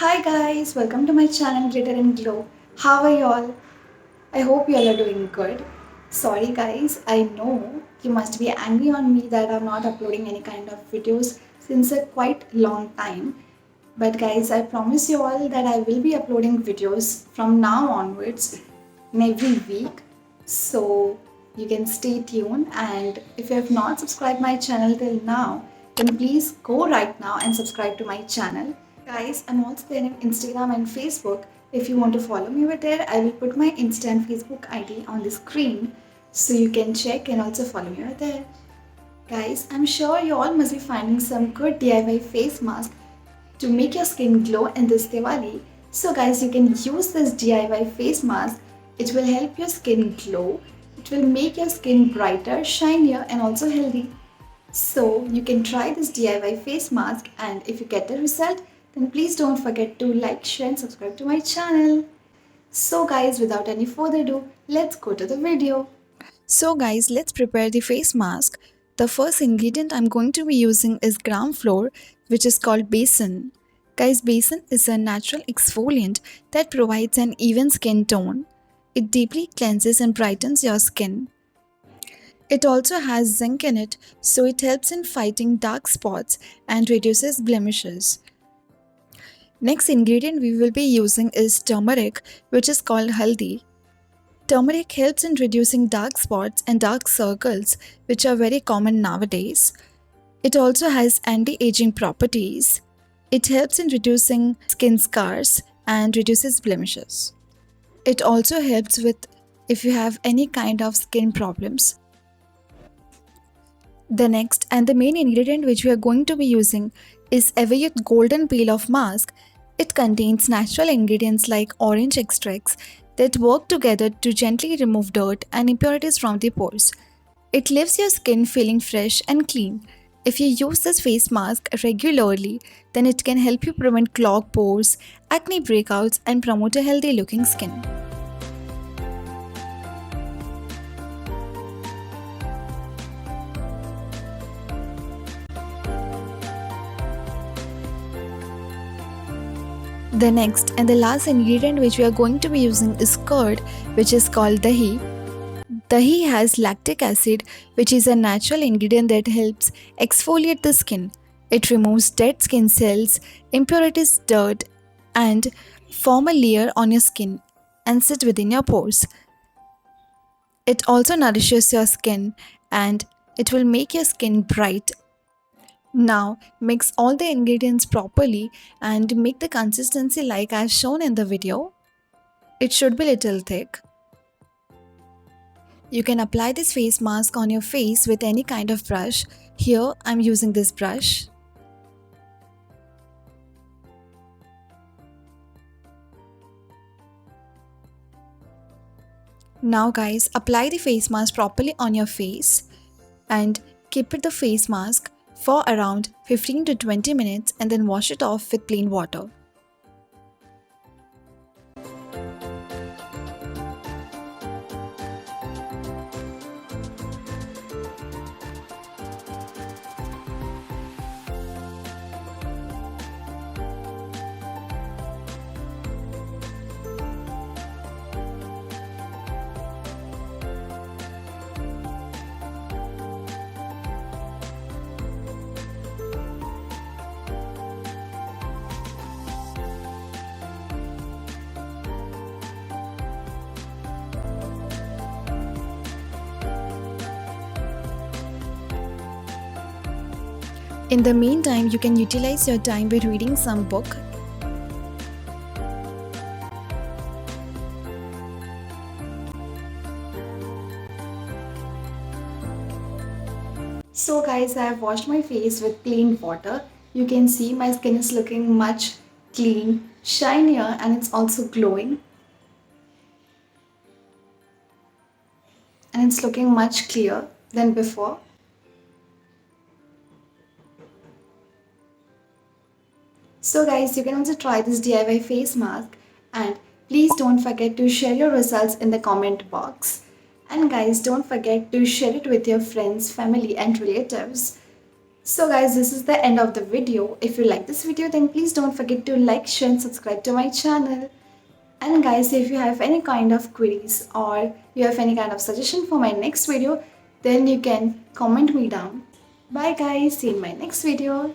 Hi guys, welcome to my channel Glitter and Glow. How are y'all? I hope y'all are doing good. Sorry guys, I know you must be angry on me that I'm not uploading any kind of videos since a quite long time. But guys, I promise you all that I will be uploading videos from now onwards in every week. So you can stay tuned, and if you have not subscribed my channel till now, then please go right now and subscribe to my channel. Guys, I'm also there on Instagram and Facebook. If you want to follow me over there, I will put my Insta and Facebook ID on the screen so you can check and also follow me over there. Guys, I'm sure you all must be finding some good DIY face mask to make your skin glow in this Diwali. So guys, you can use this DIY face mask. It will help your skin glow. It will make your skin brighter, shinier and also healthy. So you can try this DIY face mask, and if you get the result, then please don't forget to like, share and subscribe to my channel. So guys, without any further ado, let's go to the video. So guys, let's prepare the face mask. The first ingredient I'm going to be using is gram flour, which is called besan. Guys, besan is a natural exfoliant that provides an even skin tone. It deeply cleanses and brightens your skin. It also has zinc in it, so it helps in fighting dark spots and reduces blemishes. Next ingredient we will be using is turmeric, which is called haldi. Turmeric helps in reducing dark spots and dark circles, which are very common nowadays. It also has anti-aging properties. It helps in reducing skin scars and reduces blemishes. It also helps with if you have any kind of skin problems. The next and the main ingredient which we are going to be using is Everyuth Golden Peel Off Mask. It contains natural ingredients like orange extracts that work together to gently remove dirt and impurities from the pores. It leaves your skin feeling fresh and clean. If you use this face mask regularly, then it can help you prevent clogged pores, acne breakouts, and promote a healthy looking skin. The next and the last ingredient which we are going to be using is curd, which is called dahi. Dahi has lactic acid, which is a natural ingredient that helps exfoliate the skin. It removes dead skin cells, impurities, dirt, and form a layer on your skin and sit within your pores. It also nourishes your skin and it will make your skin bright. Now mix all the ingredients properly and make the consistency like as shown in the video. It should be little thick. You can apply this face mask on your face with any kind of brush. Here I'm using this brush. Now guys, apply the face mask properly on your face and keep it the face mask for around 15 to 20 minutes and then wash it off with plain water. In the meantime, you can utilize your time by reading some book. So guys, I have washed my face with plain water. You can see my skin is looking much clean, shinier, and it's also glowing. And it's looking much clearer than before. So guys, you can also try this DIY face mask, and please don't forget to share your results in the comment box. And guys, don't forget to share it with your friends, family and relatives. So guys, this is the end of the video. If you like this video, then please don't forget to like, share and subscribe to my channel. And guys, if you have any kind of queries or you have any kind of suggestion for my next video, then you can comment me down. Bye guys, see you in my next video.